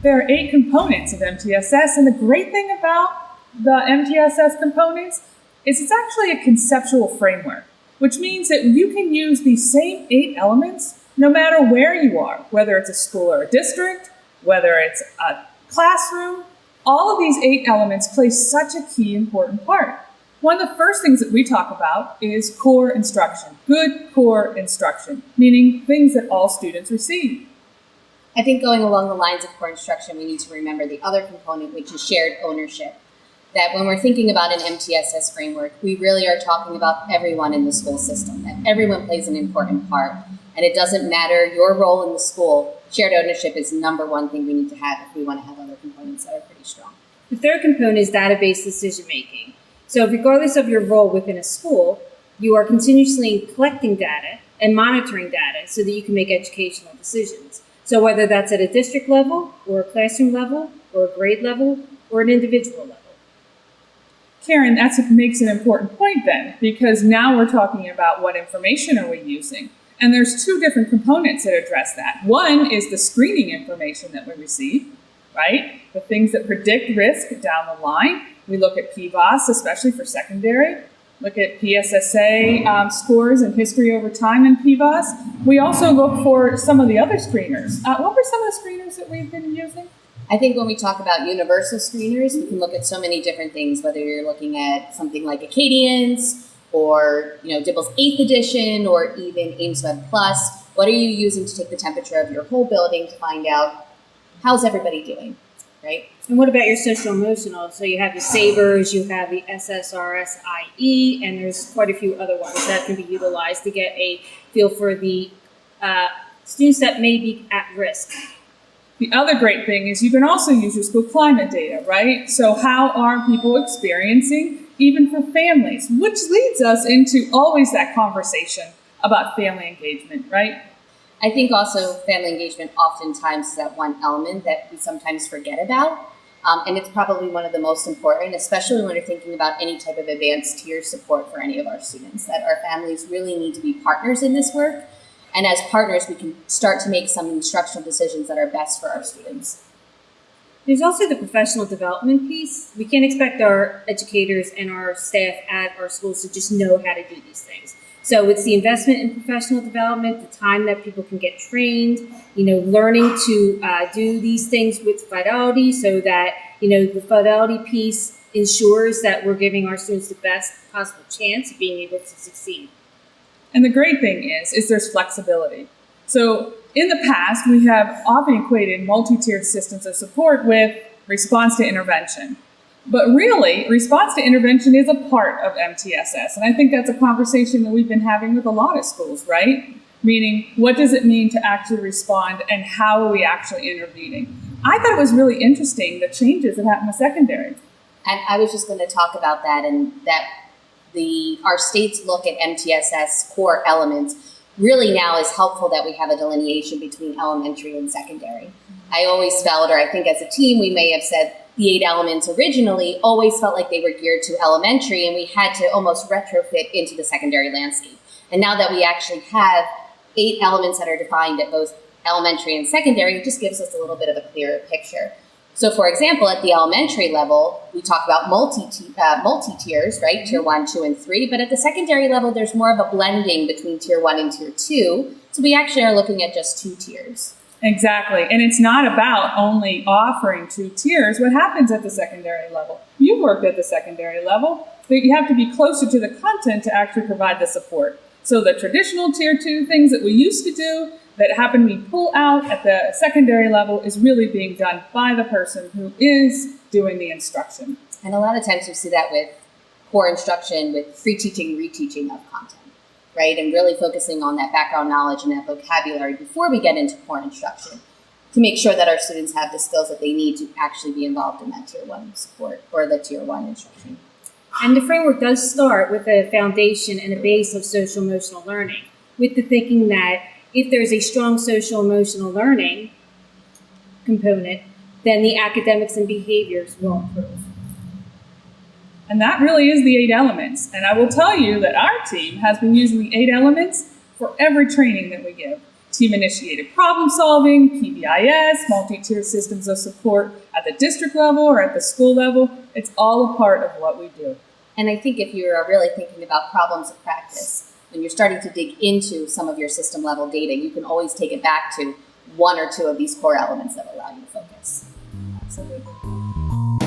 There are 8 components of MTSS, and the great thing about the MTSS components is it's actually a conceptual framework, which means that you can use these same 8 elements no matter where you are, whether it's a school or a district, whether it's a classroom. All of these 8 elements play such a key important part. One of the first things that we talk about is core instruction, good core instruction, meaning things that all students receive. I think going along the lines of core instruction, we need to remember the other component, which is shared ownership. That when we're thinking about an MTSS framework, we really are talking about everyone in the school system, that everyone plays an important part. And it doesn't matter your role in the school, shared ownership is number one thing we need to have if we want to have other components that are pretty strong. The third component is database decision making. So regardless of your role within a school, you are continuously collecting data and monitoring data so that you can make educational decisions. So whether that's at a district level, or a classroom level, or a grade level, or an individual level. Karen, that makes an important point then, because now we're talking about what information are we using. And there's 2 different components that address that. One is the screening information that we receive, right? The things that predict risk down the line. We look at PVAS, especially for secondary. Look at PSSA scores and history over time in PVAS. We also look for some of the other screeners. What were some of the screeners that we've been using? I think when we talk about universal screeners, we can look at so many different things, whether you're looking at something like Acadians or Dibble's 8th edition or even AimsWeb Plus. What are you using to take the temperature of your whole building to find out how's everybody doing, right? And what about your social emotional? So you have the SABRs, you have the SSRSIE, and there's quite a few other ones that can be utilized to get a feel for the students that may be at risk. The other great thing is you can also use your school climate data, right? So how are people experiencing, even for families, which leads us into always that conversation about family engagement, right? I think also family engagement oftentimes is that one element that we sometimes forget about. And it's probably one of the most important, especially when you're thinking about any type of advanced tier support for any of our students, that our families really need to be partners in this work. And as partners, we can start to make some instructional decisions that are best for our students. There's also the professional development piece. We can't expect our educators and our staff at our schools to just know how to do these things. So it's the investment in professional development, the time that people can get trained, learning to do these things with fidelity so that, the fidelity piece ensures that we're giving our students the best possible chance of being able to succeed. And the great thing is there's flexibility. So in the past, we have often equated multi-tiered systems of support with response to intervention. But really, response to intervention is a part of MTSS. And I think that's a conversation that we've been having with a lot of schools, right? Meaning, what does it mean to actually respond and how are we actually intervening? I thought it was really interesting, the changes that happened with secondary. And I was just going to talk about that, and that our states look at MTSS core elements. Really now is helpful that we have a delineation between elementary and secondary. I always felt, or I think as a team, we may have said, the 8 elements originally always felt like they were geared to elementary, and we had to almost retrofit into the secondary landscape. And now that we actually have 8 elements that are defined at both elementary and secondary, it just gives us a little bit of a clearer picture. So for example, at the elementary level, we talk about multi-tiers, right? Tier 1, 2, and 3. But at the secondary level, there's more of a blending between tier 1 and tier 2. So we actually are looking at just 2 tiers. Exactly. And it's not about only offering 2 tiers. What happens at the secondary level? You worked at the secondary level, but you have to be closer to the content to actually provide the support. So the traditional tier 2 things that we used to do that happen to be pulled out at the secondary level is really being done by the person who is doing the instruction. And a lot of times we see that with core instruction, with free teaching, reteaching of content. Right, and really focusing on that background knowledge and that vocabulary before we get into core instruction to make sure that our students have the skills that they need to actually be involved in that tier 1 support or the tier 1 instruction. And the framework does start with a foundation and a base of social emotional learning, with the thinking that if there's a strong social emotional learning component, then the academics and behaviors will improve. And that really is the 8 elements. And I will tell you that our team has been using the 8 elements for every training that we give. Team-initiated problem solving, PBIS, multi-tier systems of support at the district level or at the school level. It's all a part of what we do. And I think if you're really thinking about problems of practice, when you're starting to dig into some of your system level data, you can always take it back to one or two of these core elements that allow you to focus. Absolutely.